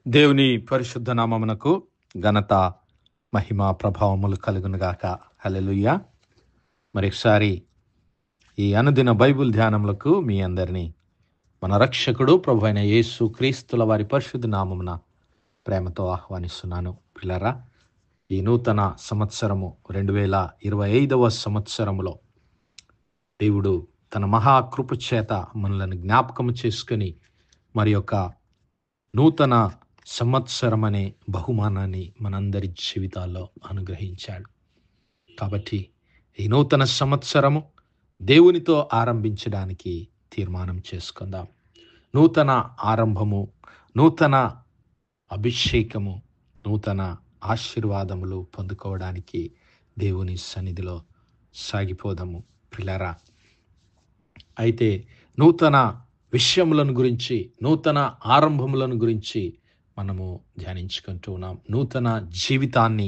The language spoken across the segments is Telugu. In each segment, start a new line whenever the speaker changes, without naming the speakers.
దేవుని పరిశుద్ధ నామమునకు ఘనత మహిమ ప్రభావములు కలుగునుగాక. హల్లెలూయా. మరొకసారి ఈ అనుదిన బైబిల్ ధ్యానములకు మీ అందరినీ మన రక్షకుడు ప్రభు అయిన యేసు క్రీస్తుల వారి పరిశుద్ధ నామమున ప్రేమతో ఆహ్వానిస్తున్నాను. పిల్లరా, ఈ నూతన సంవత్సరము 2025వ సంవత్సరములో దేవుడు తన మహాకృప చేత మనలను జ్ఞాపకము చేసుకొని మరి యొక్క నూతన సంవత్సరం అనే బహుమానాన్ని మనందరి జీవితాల్లో అనుగ్రహించాడు. కాబట్టి ఈ నూతన సంవత్సరము దేవునితో ఆరంభించడానికి తీర్మానం చేసుకుందాం. నూతన ఆరంభము, నూతన అభిషేకము, నూతన ఆశీర్వాదములు పొందుకోవడానికి దేవుని సన్నిధిలో సాగిపోదాము. పిల్లరా, అయితే నూతన విషయములను గురించి, నూతన ఆరంభములను గురించి మనము ధ్యానించుకుంటూ ఉన్నాం. నూతన జీవితాన్ని,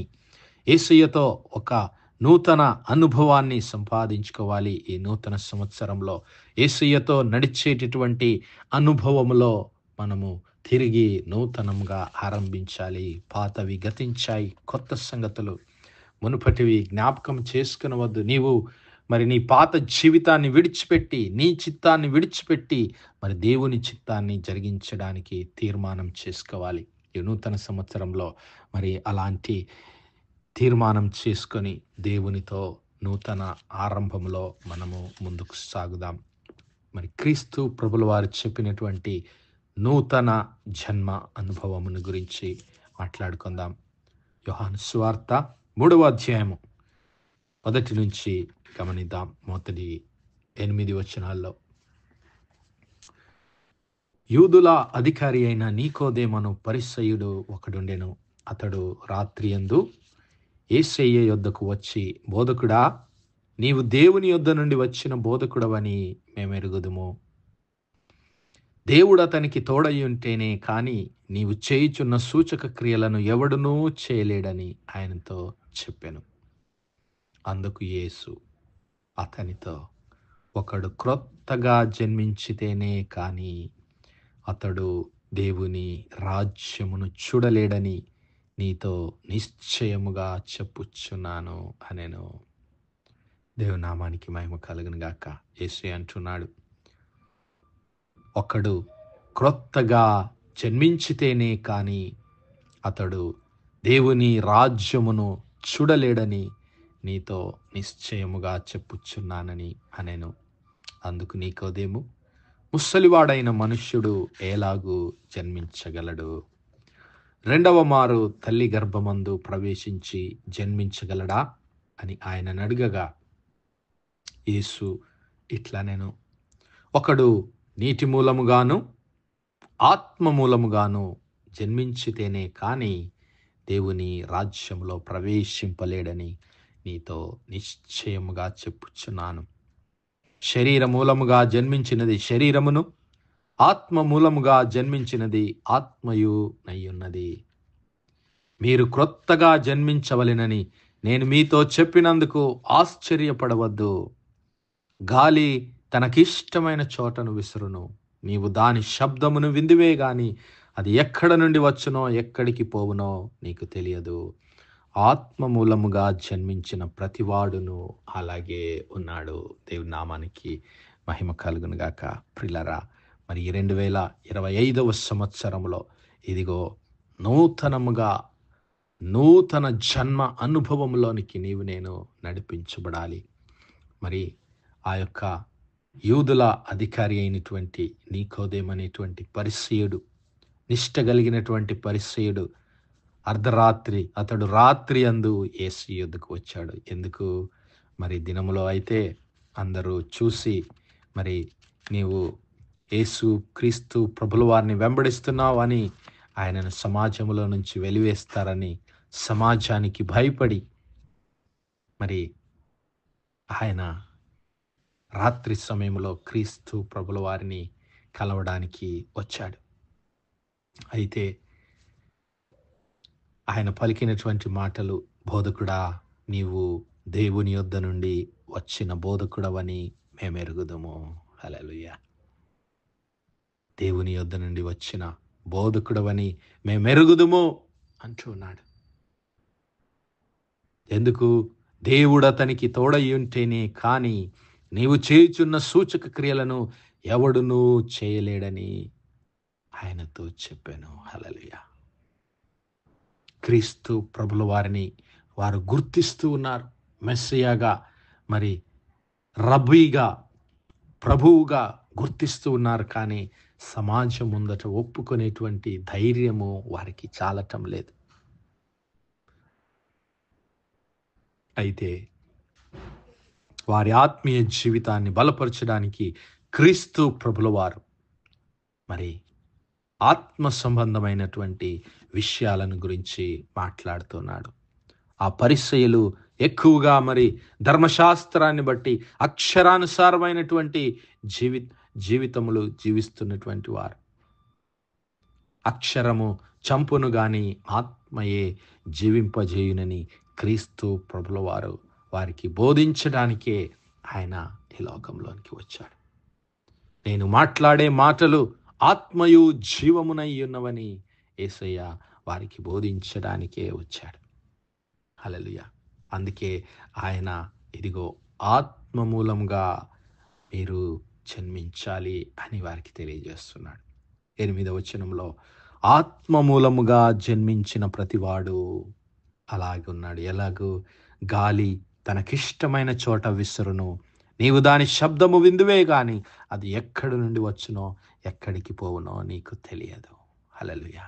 యేసయ్యతో ఒక నూతన అనుభవాన్ని సంపాదించుకోవాలి. ఈ నూతన సంవత్సరంలో యేసయ్యతో నడిచేటటువంటి అనుభవములో మనము తిరిగి నూతనంగా ఆరంభించాలి. పాతవి గతించాయి, కొత్త సంగతులు మునుపటివి జ్ఞాపకం చేసుకునవద్దు. నీవు మరి నీ పాత జీవితాన్ని విడిచిపెట్టి, నీ చిత్తాన్ని విడిచిపెట్టి మరి దేవుని చిత్తాన్ని జరిగించడానికి తీర్మానం చేసుకోవాలి. ఈ నూతన సంవత్సరంలో మరి అలాంటి తీర్మానం చేసుకొని దేవునితో నూతన ఆరంభంలో మనము ముందుకు సాగుదాం. మరి క్రీస్తు ప్రభుల వారు చెప్పినటువంటి నూతన జన్మ అనుభవమును గురించి మాట్లాడుకుందాం. యోహాను సువార్త 3వ అధ్యాయము 1 నుంచి గమనిద్దాం. మొదటి 8 వచనాల్లో, యూదుల అధికారి అయిన నీకోదేమను పరిసయ్యుడు ఒకడుండెను. అతడు రాత్రియందు యేసయ్య యొద్దకు వచ్చి, బోధకుడా, నీవు దేవుని యొద్ద నుండి వచ్చిన బోధకుడవని మేమెరుగుదుము. దేవుడు అతనికి తోడయ్యుంటేనే కాని నీవు చేయుచున్న సూచక క్రియలను ఎవడునూ చేయలేడని ఆయనతో చెప్పెను. అందుకు యేసు అతనితో, ఒకడు క్రొత్తగా జన్మించితేనే కాని అతడు దేవుని రాజ్యమును చూడలేడని నీతో నిశ్చయముగా చెప్పుచున్నాను అనెను. దేవుని నామానికి మహిమ కలుగును గాక. యేసు అంటున్నాడు, ఒకడు క్రొత్తగా జన్మించితేనే కాని అతడు దేవుని రాజ్యమును చూడలేడని నీతో నిశ్చయముగా చెప్పుచున్నానని అనెను. అందుకు నీకోదేము, ముసలివాడైన మనుష్యుడు ఎలాగూ జన్మించగలడు? రెండవ మారు తల్లి గర్భమందు ప్రవేశించి జన్మించగలడా అని ఆయన అడగగా యేసు ఇట్లనెను, ఒకడు నీటి మూలముగాను ఆత్మ మూలముగాను జన్మించితేనే కాని దేవుని రాజ్యంలో ప్రవేశింపలేడని నీతో నిశ్చయముగా చెప్పుచున్నాను. శరీర మూలముగా జన్మించినది శరీరమును, ఆత్మ మూలముగా జన్మించినది ఆత్మయు నయ్యున్నది. మీరు క్రొత్తగా జన్మించవలెనని నేను మీతో చెప్పినందుకు ఆశ్చర్యపడవద్దు. గాలి తనకిష్టమైన చోటను విసురును, నీవు దాని శబ్దమును విందువే గాని అది ఎక్కడ నుండి వచ్చునో ఎక్కడికి పోవునో నీకు తెలియదు. ఆత్మ మూలముగా జన్మించిన ప్రతివాడును అలాగే ఉన్నాడు. దేవుని నామానికి మహిమ కలుగును గాక. ప్రియులారా, మరి 2025వ సంవత్సరంలో ఇదిగో నూతనముగా నూతన జన్మ అనుభవంలోనికి నీవు నేను నడిపించబడాలి. మరి ఆ యొక్క యూదుల అధికారి అయినటువంటి నీకోదేమనేటువంటి పరిసయ్యుడు, నిష్ట కలిగినటువంటి పరిసయ్యుడు, అర్ధరాత్రి అతడు రాత్రి అందు యేసు యొద్దకు వచ్చాడు. ఎందుకు? మరి దినములో అయితే అందరూ చూసి మరి నీవు యేసు క్రీస్తు ప్రభుల వారిని వెంబడిస్తున్నావు అని ఆయనను సమాజంలో నుంచి వెలివేస్తారని సమాజానికి భయపడి మరి ఆయన రాత్రి సమయంలో క్రీస్తు ప్రభుల వారిని కలవడానికి వచ్చాడు. అయితే ఆయన పలికినటువంటి మాటలు, బోధకుడా, నీవు దేవుని యొద్ద నుండి వచ్చిన బోధకుడవని మేమెరుగుదుము. హల్లెలూయా. దేవుని యొద్ద నుండి వచ్చిన బోధకుడవని మేమెరుగుదుము అంటున్నాడు. ఎందుకు? దేవుడు అతనికి తోడై ఉంటేనే కానీ నీవు చేయుచున్న సూచక క్రియలను ఎవడునూ చేయలేడని ఆయనతో చెప్పాను. హల్లెలూయా. క్రీస్తు ప్రభుల వారిని వారు గుర్తిస్తూ ఉన్నారు. మెస్సియాగా, మరి రబ్బీగా, ప్రభువుగా గుర్తిస్తూ ఉన్నారు. కానీ సమాజం ముందట ఒప్పుకునేటువంటి ధైర్యము వారికి చాలటం లేదు. అయితే వారి ఆత్మీయ జీవితాన్ని బలపరచడానికి క్రీస్తు ప్రభుల వారు మరి ఆత్మ సంబంధమైనటువంటి విషయాలను గురించి మాట్లాడుతున్నాడు. ఆ పరిసయ్యులు ఎక్కువగా మరి ధర్మశాస్త్రాన్ని బట్టి అక్షరానుసారమైనటువంటి జీవితములు జీవిస్తున్నటువంటి వారు. అక్షరము చంపును గాని ఆత్మయే జీవింపజేయునని క్రీస్తు ప్రభుల వారు వారికి బోధించడానికే ఆయన ఈ లోకంలోనికి వచ్చాడు. నేను మాట్లాడే మాటలు ఆత్మయు జీవమునై ఉన్నవని యేసయ్య వారికి బోధించడానికే వచ్చాడు. హల్లెలూయా. అందుకే ఆయన ఇదిగో ఆత్మ మూలంగా మీరు జన్మించాలి అని వారికి తెలియజేస్తున్నాడు. 8వ వచనంలో ఆత్మ మూలముగా జన్మించిన ప్రతివాడు అలాగున్నాడు. ఎలాగూ గాలి తనకిష్టమైన చోట విసురును, నీవు దాని శబ్దము విందువే గాని అది ఎక్కడి నుండి వచ్చునో ఎక్కడికి పోవునో నీకు తెలియదు. హల్లెలూయా.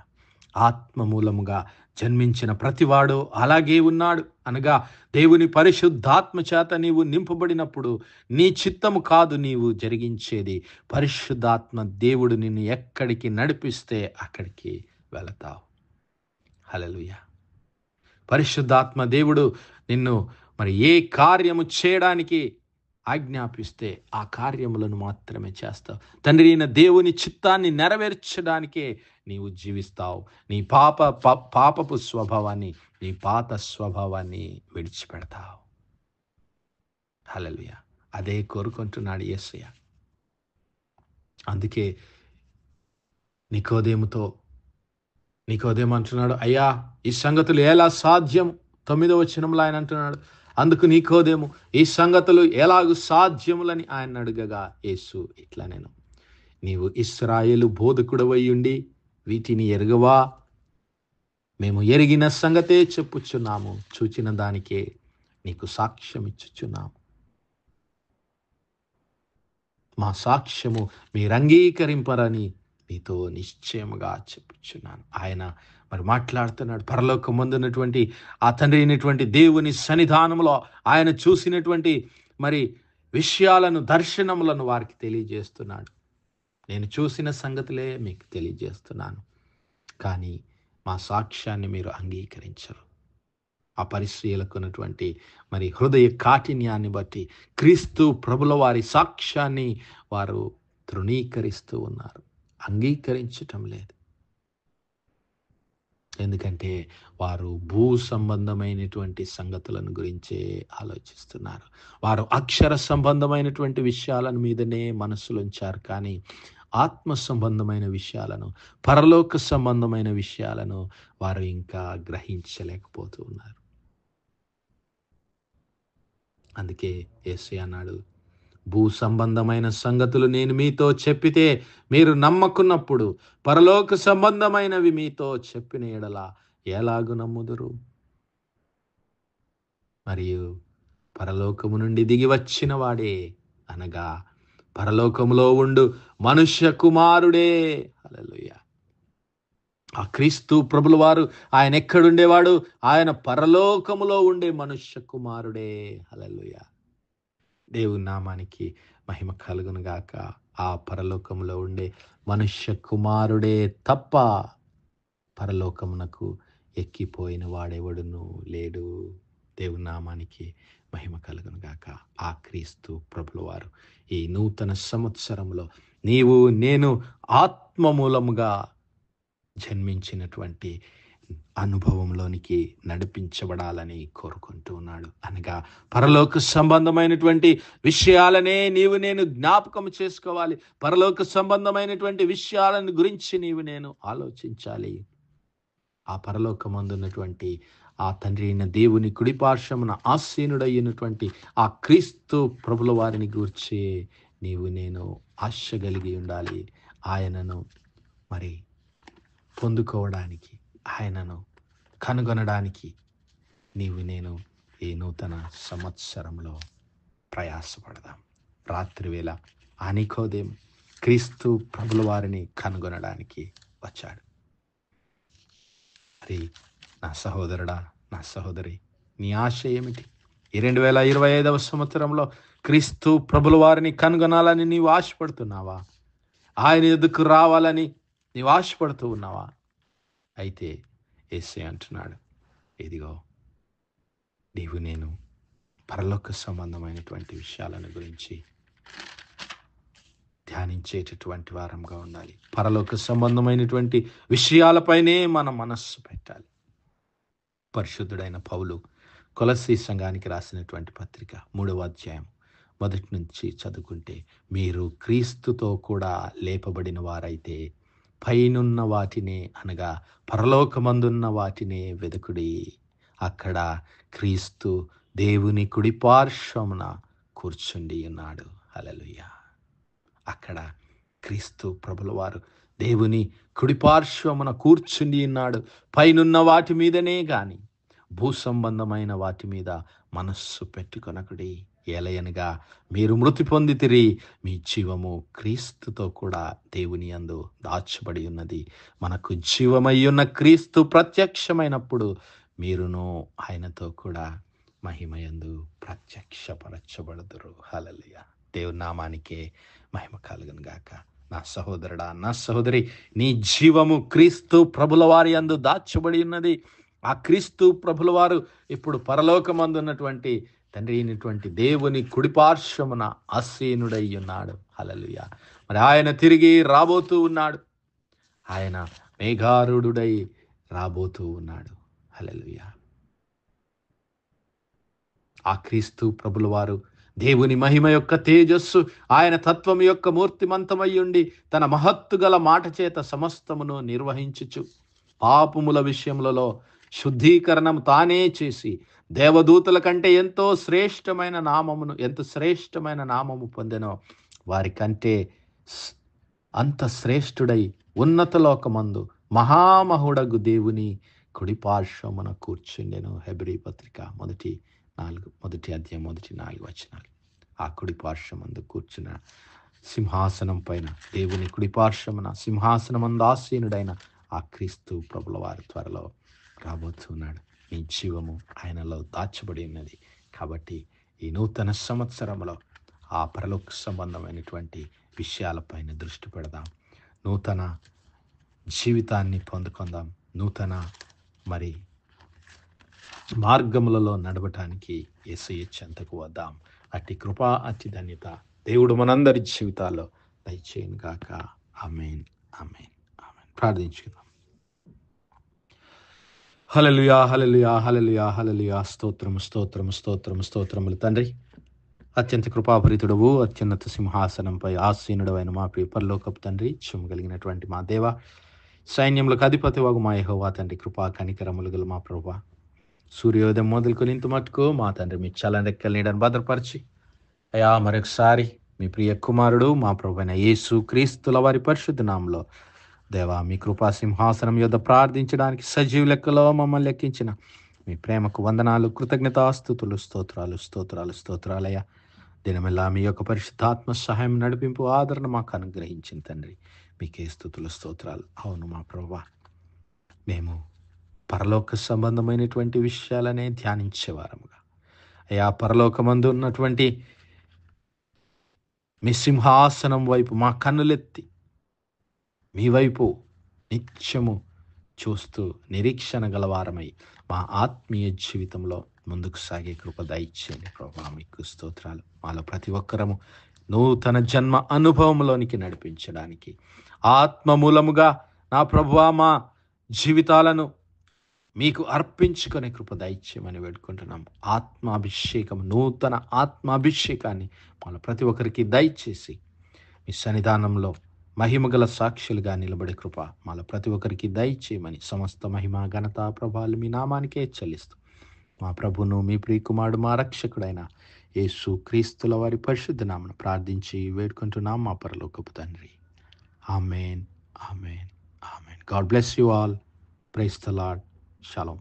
ఆత్మ మూలముగా జన్మించిన ప్రతివాడు అలాగే ఉన్నాడు. అనగా దేవుని పరిశుద్ధాత్మ చేత నీవు నింపబడినప్పుడు నీ చిత్తము కాదు నీవు జరిగించేది, పరిశుద్ధాత్మ దేవుడు నిన్ను ఎక్కడికి నడిపిస్తే అక్కడికి వెళతావు. హల్లెలూయా. పరిశుద్ధాత్మ దేవుడు నిన్ను మరి ఏ కార్యము చేయడానికి ఆజ్ఞాపిస్తే ఆ కార్యములను మాత్రమే చేస్తావు. తండ్రి అయిన దేవుని చిత్తాన్ని నెరవేర్చడానికే నీవు జీవిస్తావు. నీ పాపపు స్వభావాన్ని, నీ పాత స్వభావాన్ని విడిచిపెడతావు. హల్లెలూయా. అదే కోరుకుంటున్నాడు యేసయ్య. అందుకే నికోదేముతో నికోదేము అంటున్నాడు, అయ్యా ఈ సంగతులు ఎలా సాధ్యం? 9వ వచనంలో ఆయన అంటున్నాడు, అందుకు నికోదేము ఈ సంగతులు ఎలాగు సాధ్యములని ఆయన అడుగగా యేసు ఇట్లా, నేను నీవు ఇశ్రాయేలు బోధకుడవై ఉండి వీటిని ఎరుగవా? మేము ఎరిగిన సంగతే చెప్పుచున్నాము, చూచిన దానికే నీకు సాక్ష్యం ఇచ్చుచున్నాము. మా సాక్ష్యము మీరు అంగీకరింపరని నీతో నిశ్చయముగా చెప్పుచున్నాను. ఆయన మరి మాట్లాడుతున్నాడు. పరలోకం ముందున్నటువంటి ఆ తండ్రి అయినటువంటి దేవుని సన్నిధానంలో ఆయన చూసినటువంటి మరి విషయాలను, దర్శనములను వారికి తెలియజేస్తున్నాడు. నేను చూసిన సంగతులే మీకు తెలియజేస్తున్నాను, కానీ మా సాక్ష్యాన్ని మీరు అంగీకరించరు. ఆ పరిశ్రయలకు ఉన్నటువంటి మరి హృదయ కాఠిన్యాన్ని బట్టి క్రీస్తు ప్రభుల వారి సాక్ష్యాన్ని వారు తృణీకరిస్తూ ఉన్నారు, అంగీకరించటం లేదు. ఎందుకంటే వారు భూ సంబంధమైనటువంటి సంగతులను గురించే ఆలోచిస్తున్నారు. వారు అక్షర సంబంధమైనటువంటి విషయాలను మీదనే మనసులు ఉంచారు, కానీ ఆత్మ సంబంధమైన విషయాలను, పరలోక సంబంధమైన విషయాలను వారు ఇంకా గ్రహించలేకపోతూ ఉన్నారు. అందుకే యేసయ్య అన్నాడు, భూ సంబంధమైన సంగతులు నేను మీతో చెప్పితే మీరు నమ్మకున్నప్పుడు పరలోక సంబంధమైనవి మీతో చెప్పిన ఎడల ఎలాగు నమ్ముదురు? మరియు పరలోకము నుండి దిగి వచ్చిన వాడే, అనగా పరలోకములో ఉండు మనుష్య కుమారుడే. హల్లెలూయా. ఆ క్రీస్తు ప్రభుల వారు ఆయన ఎక్కడుండేవాడు? ఆయన పరలోకములో ఉండే మనుష్య కుమారుడే. హల్లెలూయా. దేవుని నామానికి మహిమ కలుగును గాక. ఆ పరలోకములో ఉండే మనుష్య కుమారుడే తప్ప పరలోకమునకు ఎక్కిపోయిన వాడెవడును లేడు. దేవుని నామానికి మహిమ కలుగును గాక. ఆ క్రీస్తు ప్రభుల వారు ఈ నూతన సంవత్సరంలో నీవు నేను ఆత్మ మూలముగా జన్మించినటువంటి అనుభవంలోనికి నడిపించబడాలని కోరుకుంటూ ఉన్నాడు. అనగా పరలోక సంబంధమైనటువంటి విషయాలనే నీవు నేను జ్ఞాపకం చేసుకోవాలి. పరలోక సంబంధమైనటువంటి విషయాలను గురించి నీవు నేను ఆలోచించాలి. ఆ పరలోకమందున్నటువంటి ఆ తండ్రి అయిన దేవుని కుడిపార్శ్వమున ఆసీనుడైనటువంటి ఆ క్రీస్తు ప్రభుల వారిని గూర్చి నీవు నేను ఆశ కలిగి ఉండాలి. ఆయనను మరి పొందుకోవడానికి, ఆయనను కనుగొనడానికి నీవు నేను ఈ నూతన సంవత్సరంలో ప్రయాసపడదాం. రాత్రివేళ ఆ నికోదేము క్రీస్తు ప్రభుల వారిని కనుగొనడానికి వచ్చాడు. మరి నా సహోదరుడా, నా సహోదరి, నీ ఆశ ఏమిటి? ఈ 2025వ సంవత్సరంలో క్రీస్తు ప్రభుల వారిని కనుగొనాలని నీవు ఆశపడుతున్నావా? ఆయన ఎదుకు రావాలని నీవు ఆశపడుతూ ఉన్నావా? అయితే యేసయ్య అంటున్నాడు, ఇదిగో నీవు నేను పరలోక సంబంధమైనటువంటి విషయాలను గురించి ధ్యానించేటటువంటి వారంగా ఉండాలి. పరలోక సంబంధమైనటువంటి విషయాలపైనే మన మనస్సు పెట్టాలి. పరిశుద్ధుడైన పౌలు కొలస్సీ సంఘానికి రాసినటువంటి పత్రిక 3వ అధ్యాయం 1 నుంచి చదువుకుంటే, మీరు క్రీస్తుతో కూడా లేపబడిన వారైతే పైనున్న వాటినే, అనగా పరలోకమందున్న వాటినే వెదకుడి. అక్కడ క్రీస్తు దేవుని కుడిపార్శ్వమున కూర్చుండి ఉన్నాడు. హల్లెలూయా. అక్కడ క్రీస్తు ప్రభుల వారు దేవుని కుడిపార్శ్వమున కూర్చుండి ఉన్నాడు. పైనున్న వాటి మీదనే గాని భూ సంబంధమైన వాటి మీద మనస్సు పెట్టుకొనకుడి. ఏలయనగా మీరు మృతి పొందితిరి, మీ జీవము క్రీస్తుతో కూడా దేవుని యందు దాచబడి ఉన్నది. మనకు జీవమయ్యున్న క్రీస్తు ప్రత్యక్షమైనప్పుడు మీరును ఆయనతో కూడా మహిమయందు ప్రత్యక్షపరచబడుదురు. హల్లెలూయా. దేవుని నామానికే మహిమ కలుగును గాక. నా సహోదరుడా, నా సహోదరి, నీ జీవము క్రీస్తు ప్రభుల వారి యందు దాచబడి ఉన్నది. ఆ క్రీస్తు ప్రభుల వారు ఇప్పుడు పరలోకమందున్నటువంటి తండ్రి అయినటువంటి దేవుని కుడిపార్శ్వమున ఆసీనుడై ఉన్నాడు. హల్లెలూయా. మరి ఆయన తిరిగి రాబోతూ ఉన్నాడు. ఆయన మేఘారూఢుడై రాబోతూ ఉన్నాడు. హల్లెలూయా. ఆ క్రీస్తు ప్రభుల వారు దేవుని మహిమ యొక్క తేజస్సు, ఆయన తత్వం యొక్క మూర్తిమంతమై ఉండి తన మహత్తు గల మాట చేత సమస్తమును నిర్వహించుచు పాపముల విషయములలో శుద్ధీకరణం తానే చేసి దేవదూతల కంటే ఎంత శ్రేష్టమైన నామము పొందెనో వారి కంటే అంత శ్రేష్ఠుడై ఉన్నత లోకమందు మహామహుడగు దేవుని కుడిపార్శ్వమున కూర్చుండెను. హెబ్రీ పత్రిక 1 అధ్యాయం 4 వచనాలు. ఆ కుడిపార్శ్వమందు కూర్చున్న సింహాసనం పైన దేవుని కుడిపార్శ్వమున సింహాసనమందు ఆసీనుడైన ఆ క్రీస్తు ప్రభుల వారి త్వరలో రాబోతున్నాడు. నీ జీవము ఆయనలో దాచబడి ఉన్నది. కాబట్టి ఈ నూతన సంవత్సరంలో ఆ పరలోక సంబంధమైనటువంటి విషయాలపైన దృష్టి పెడదాం. నూతన జీవితాన్ని పొందుకుందాం. నూతన మరి మార్గములలో నడవటానికి యేసయ్య చెంతకు వద్దాం. అట్టి కృప, అట్టి ధన్యత దేవుడు మనందరి జీవితాల్లో దయచేయను గాక. ఆమేన్, ఆమేన్, ఆమేన్. ప్రార్థించుకుందాం. హల్లెలూయా, హల్లెలూయా, హల్లెలూయా, హల్లెలూయా. స్తోత్రము, స్తోత్రము, స్తోత్రము, స్తోత్రములు తండ్రి. అత్యంత కృపాభరితుడవు, అత్యున్నత సింహాసనంపై ఆసీనుడవైన మా ప్రియ పరలోకపు తండ్రి, కలిగినటువంటి మా దేవ, సైన్యములకు అధిపతి వగు మా యెహోవా తండ్రి, కృపా కనికరములు గల మా ప్రభువా, సూర్యోదయం మొదలుకొని ఇంత మట్టుకు మా తండ్రి మీ చల్లని రెక్కల నీడను భద్రపరిచి అయా మరొకసారి మీ ప్రియ కుమారుడు మా ప్రభువైన యేసు క్రీస్తుల వారి పరిశుద్ధ నామములో దేవా మీ కృపా సింహాసనం యొద్ద ప్రార్థించడానికి సజీవ లెక్కలో మమ్మల్ని లెక్కించిన మీ ప్రేమకు వందనాలు, కృతజ్ఞతాస్తుతులు, స్తోత్రాలయ్యా. దినమెల్లా మీ యొక్క పరిశుద్ధాత్మ సహాయం, నడిపింపు, ఆదరణ మాకు అనుగ్రహించిన తండ్రి మీకే స్తుతులు, స్తోత్రాలు. అవును మా ప్రభువా, మేము పరలోక సంబంధమైనటువంటి విషయాలనే ధ్యానించేవారముగా అయ్యా, పరలోకమందు ఉన్నటువంటి మీ సింహాసనం వైపు మా కన్నులెత్తి మీ వైపు నిత్యము చూస్తూ నిరీక్షణ గలవారమై మా ఆత్మీయ జీవితంలో ముందుకు సాగే కృప దయచేయండి ప్రభువా. మీకు స్తోత్రాలు. మాలో ప్రతి ఒక్కరము నూతన జన్మ అనుభవంలోనికి నడిపించడానికి ఆత్మ మూలముగా నా ప్రభువా మా జీవితాలను మీకు అర్పించుకునే కృప దయచేయమని వేడుకుంటున్నాం. ఆత్మాభిషేకం, నూతన ఆత్మాభిషేకాన్ని మన ప్రతి ఒక్కరికి దయచేసి మీ సన్నిధానంలో మహిమగల సాక్షులుగా నిలబడే కృప మాలో ప్రతి ఒక్కరికి దయచేయమని సమస్త మహిమ ఘనత ప్రభావాలు మీ నామానికే చెల్లిస్తూ మా ప్రభును మీ ప్రియకుమారుడు మా రక్షకుడైన యేసు క్రీస్తుల వారి పరిశుద్ధ నామను ప్రార్థించి వేడుకుంటున్నాం మా పరలోకపు తండ్రి. Amen, amen, amen. God bless you all. Praise the Lord. Shalom.